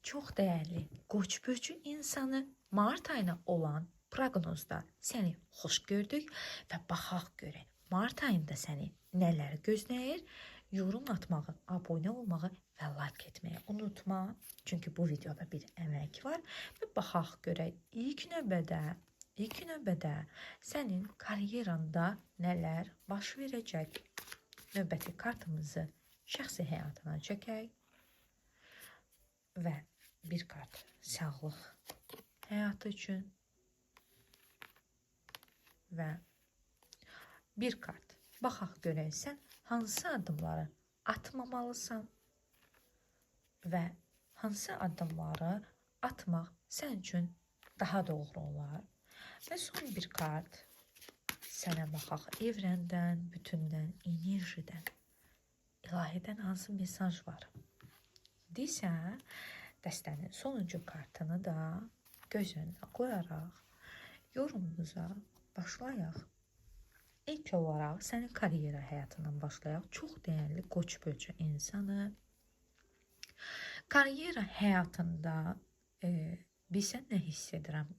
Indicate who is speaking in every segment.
Speaker 1: Çox dəyərli Qoç bürcü insanı, mart ayına olan proqnozda səni xoş gördük və baxaq görək mart ayında səni nələr gözləyir. Yorum atmağı, abunə olmağı və like etməyi unutma. Çünki bu videoda bir əmək var və baxaq görək ilk növbədə sənin karyeranda nələr baş verəcək. Növbəti kartımızı şəxsi həyatına çəkək və bir kart sağlıq həyatı üçün və bir kart baxaq görək sən hansı addımları atmamalısan və hansı addımları atmaq sən üçün daha doğru olar. Və son bir kart sənə baxaq evrəndən, bütündən, enerjidən, ilahidən hansı mesaj var. Desə, dəstənin sonuncu kartını da göz önünə qoyaraq yorumumuza başlayaq. İlk olaraq sənin karyera həyatından başlayaq. Çox dəyərli Qoç bürcü insanı. Karyera həyatında bilsən nə hiss edirəm?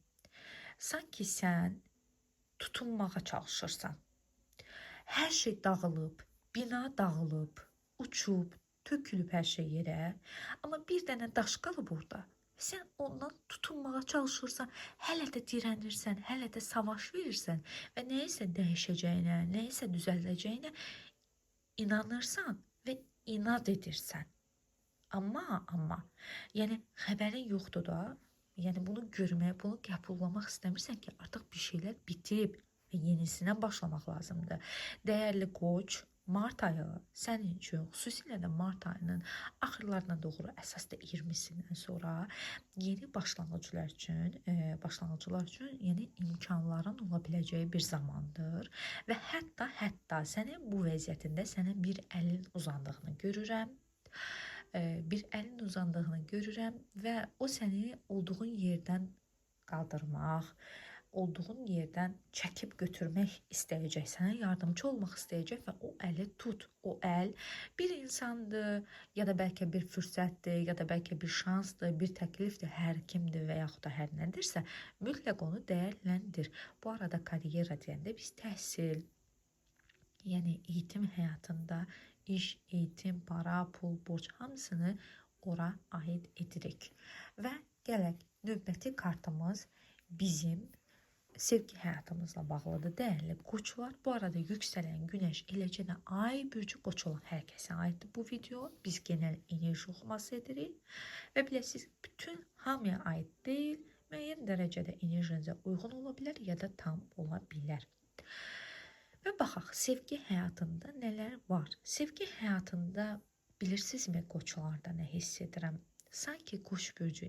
Speaker 1: Sanki sən tutunmağa çalışırsan. Hər şey dağılıb, bina dağılıb, uçub, tökülüb hər şey yerə. Amma bir dənə daş qalıb orada. Sən ondan tutunmağa çalışırsan, hələ də dirənirsən, hələ də savaş verirsən və nəyisə dəyişəcəyinə, nəyisə düzəldəcəyinə inanırsan və inad edirsən. Amma, yəni xəbərin yoxdur da, yəni bunu görmək, bunu qəbullamaq istəmirsən ki, artıq bir şeylər bitib və yenisinə başlamaq lazımdır. Dəyərli Qoç, mart ayı sənin üçün, xüsusilə də mart ayının axırlarına doğru, əsasda 20-sindən sonra yeni başlanğıclar üçün yeni imkanların ola biləcəyi bir zamandır və hətta sənin bu vəziyyətində sənə bir əlin uzandığını görürəm. Və o səni olduğun yerdən qaldırmaq, olduğun yerdən çəkib götürmək istəyəcək, sənə yardımcı olmaq istəyəcək və o əli tut. O əl bir insandır, ya da bəlkə bir fürsətdir, ya da bəlkə bir şansdır, bir təklifdir, hər kimdir və yaxud da hər nədirsə, mütləq onu dəyərləndir. Bu arada karyera deyəndə biz təhsil, yəni eğitim həyatında iş, eğitim, para, pul, borc hamısını ora aid edirik. Və gələk növbəti kartımız bizim sevgi həyatımızla bağlıdır. Dəyərli Qoçlar, bu arada yüksələn günəş, eləcə də ay bürcü Qoç olan hər kəsə aiddir bu video. Biz genel enerji oxuması edirik və biləsiniz, bütün hamıya aid deyil, müəyyən dərəcədə enerjinizə uyğun ola bilər ya da tam ola bilər. Və baxaq, sevgi həyatında nələr var? Sevgi həyatında bilirsinizmi Qoçlarda nə hiss edirəm? Sanki Qoç bürcü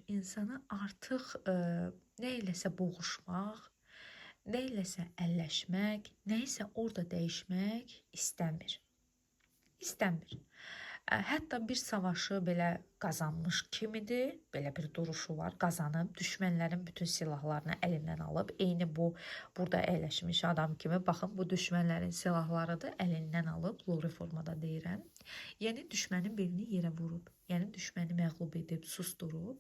Speaker 1: insanı artıq nə iləsə boğuşmaq, nə iləsə əlləşmək, nə isə orada dəyişmək istəmir. Hətta bir savaşı belə qazanmış kimidir, belə bir duruşu var, qazanıb, düşmənlərin bütün silahlarını əlindən alıb, eyni bu, burada əyləşmiş adam kimi, baxın, bu düşmənlərin silahlarıdır, əlindən alıb, lori formada deyirəm. Yəni, düşmənin birini yerə vurub, yəni düşməni məğlub edib, susturub.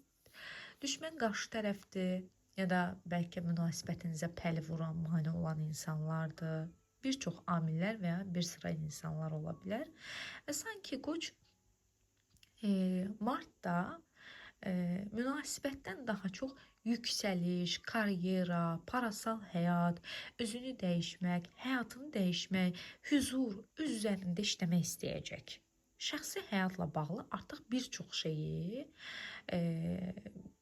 Speaker 1: Düşmən qarşı tərəfdir, ya da bəlkə münasibətinizə pəli vuran, mane olan insanlardır. Bir çox amillər və ya bir sıra insanlar ola bilər. Və sanki Qoç martda münasibətdən daha çox yüksəliş, karyera, parasal həyat, özünü dəyişmək, həyatını dəyişmək, hüzur, öz üzərində işləmək istəyəcək. Şəxsi həyatla bağlı artıq bir çox şeyi,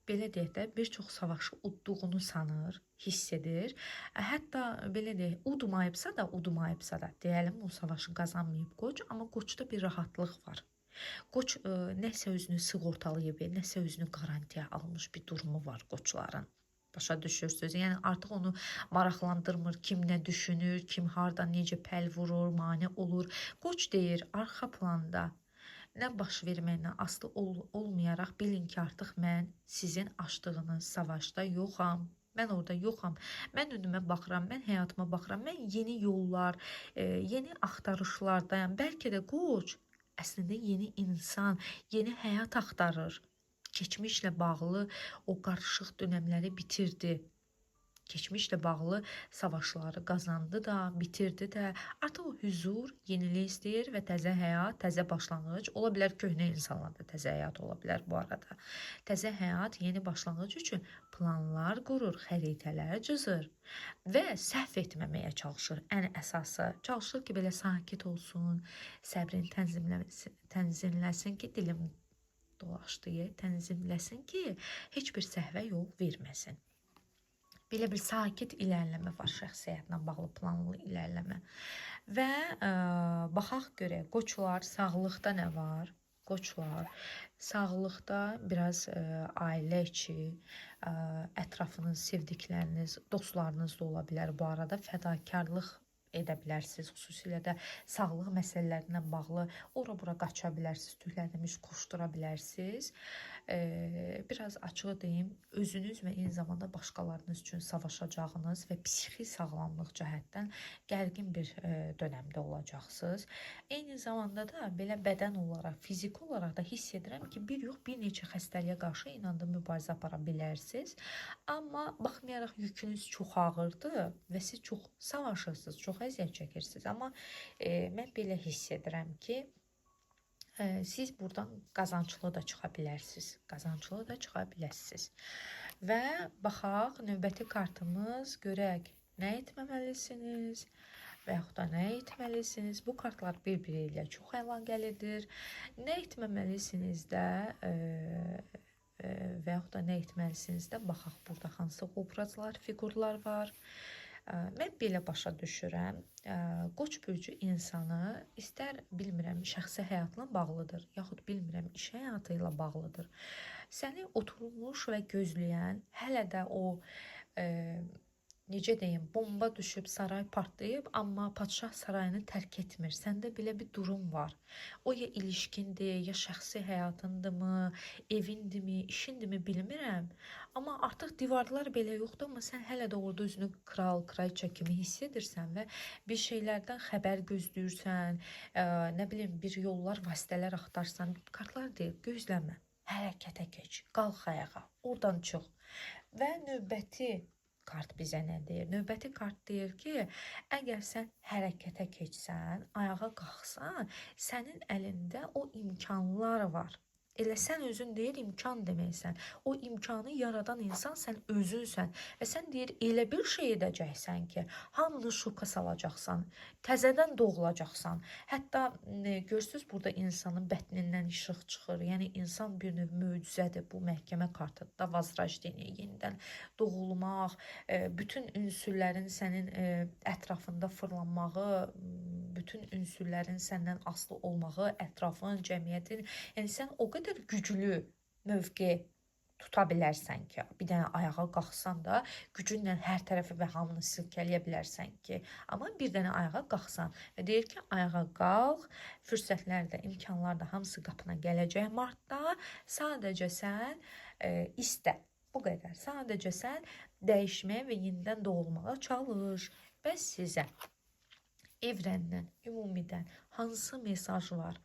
Speaker 1: belə deyək də, bir çox savaşı udduğunu sanır, hiss edir. Hətta belə deyək, udmayıbsa da, deyəlim o savaşı qazanmayıb Qoç, amma Qoçda bir rahatlıq var. Qoç nəsə özünü sığortalayıb, nəsə özünü qarantiya almış bir durumu var Qoçların. Başa düşürsünüz. Yəni artıq onu maraqlandırmır, kim nə düşünür, kim harda necə pəl vurur, mane olur. Qoç deyir, arxa planda nə baş verməyinə asılı olmayaraq bilin ki, artıq mən sizin açdığınız savaşda yoxam. Mən orada yoxam. Mən önümə baxıram, mən həyatıma baxıram. Mən yeni yollar, yeni axtarışlardayam. Bəlkə də Qoç Əslində yeni insan, yeni həyat axtarır. Keçmişlə bağlı o qarışıq dönəmləri bitirdi. Keçmişlə bağlı savaşları qazandı da, bitirdi də. Artıq o hüzur, yenilik istəyir və təzə həyat, təzə başlanğıc. Ola bilər köhnə insanlarda təzə həyat ola bilər bu arada. Təzə həyat, yeni başlanğıc üçün planlar qurur, xəritələr cızır və səhv etməməyə çalışır. Ən əsası çalışır ki, belə sakit olsun, səbrini tənzimləsin ki, dilim dolaşdı, tənzimləsin ki, heç bir səhvə yol verməsin. Belə bir sakit ilərləmə var şəxsiyyətlə bağlı, planlı ilərləmə. Və baxaq görək, qoçlar, sağlıqda nə var? Qoçlar, sağlıqda biraz ailə içi, ətrafınız, sevdikləriniz, dostlarınız da ola bilər. Bu arada fədakarlıq edə bilərsiniz, xüsusilə də sağlıq məsələlərindən bağlı ora-bura qaça bilərsiniz, tükləriniz qoşdura bilərsiniz. Biraz açıq deyim, özünüz və eyni zamanda başqalarınız üçün savaşacağınız və psixi sağlamlıq cəhətdən gərgin bir dönəmdə olacaqsınız. Eyni zamanda da belə bədən olaraq, fiziki olaraq da hiss edirəm ki, bir yox, bir neçə xəstəliyə qarşı inandım mübarizə apara bilərsiniz. Amma baxmayaraq yükünüz çox ağırdır və siz çox savaşırsınız, çox əziyyət çəkirsiniz. Amma mən belə hiss edirəm ki, siz buradan qazanclı da çıxa bilərsiniz. Qazanclı da çıxa bilərsiniz. Və baxaq, növbəti kartımız, görək nə etməməlisiniz və yaxud da nə etməlisiniz. Bu kartlar bir-biri ilə çox əlaqəlidir. Nə etməməlisiniz də və yaxud da nə etməlisiniz də baxaq, burada hansı obrazlar, fiqurlar var. Mən belə başa düşürəm, Qoç bürcü insanı istər bilmirəm şəxsi həyatla bağlıdır, yaxud bilmirəm iş həyatı ilə bağlıdır. Səni oturmuş və gözləyən, hələ də o necə deyim, bomba düşüb, saray partlayıb, amma padşah sarayını tərk etmir. Səndə belə bir durum var. O ya ilişkindir, ya şəxsi həyatındırmı, evindimi, işindimi bilmirəm. Amma artıq divarlar belə yoxdur, amma sən hələ də orada özünü kral, kraliçə kimi hiss edirsən və bir şeylərdən xəbər gözləyirsən, nə bilim, bir yollar, vasitələr axtarsan. Kartlar deyir, gözləmə, hərəkətə keç, qalx ayağa, oradan çıx. Və növbəti kart bizə nə deyir? Növbəti kart deyir ki, əgər sən hərəkətə keçsən, ayağa qalxsan, sənin əlində o imkanlar var. Elə sən özün deyir, imkan deməksən. O imkanı yaradan insan sən özünsən. Və sən deyir, elə bir şey edəcəksən ki, hamını şoka salacaqsan, təzədən doğulacaqsan. Hətta görürsünüz, burada insanın bətnindən işıq çıxır. Yəni, insan bir növ möcüzədir. Bu məhkəmə kartıdır, vazrajdeniya, yenidən doğulmaq, bütün ünsürlərin sənin ətrafında fırlanmağı, bütün ünsürlərin səndən asılı olmağı, ətrafın, cəmiyyətin, yəni sən o qədər güclü mövqe tuta bilərsən ki, bir dənə ayağa qalxsan da gücünlə hər tərəfi və hamını silkələyə bilərsən ki, amma bir dənə ayağa qalxsan və deyir ki, ayağa qalx, fürsətlər də, imkanlar da hamısı qapına gələcək martda, sadəcə sən istə, bu qədər, sadəcə sən dəyişməyə və yenidən doğulmağa çalış. Bəs sizə evrəndən, ümumidən hansı mesaj var?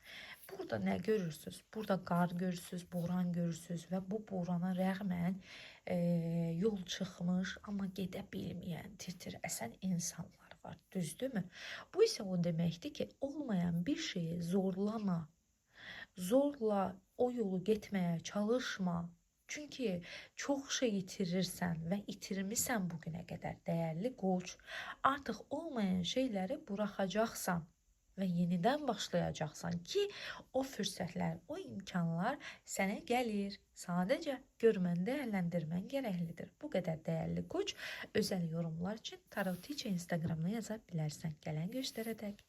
Speaker 1: Burada nə görürsünüz? Burada qar görürsünüz, boran görürsünüz və bu borana rəğmən yol çıxmış, amma gedə bilməyən, tir-tir əsən insanlar var, düzdürmü? Bu isə o deməkdir ki, olmayan bir şeyi zorlama, zorla o yolu getməyə çalışma. Çünki çox şey itirirsən və itirmisən bugünə qədər dəyərli Qoç. Artıq olmayan şeyləri buraxacaqsan və yenidən başlayacaqsan ki, o fürsətlər, o imkanlar sənə gəlir. Sadəcə görmən, dəyərləndirmən gərəklidir. Bu qədər dəyərli Qoç. Özəl yorumlar üçün Tarot Teacher Instagramına yaza bilərsən. Gələn göstərədək.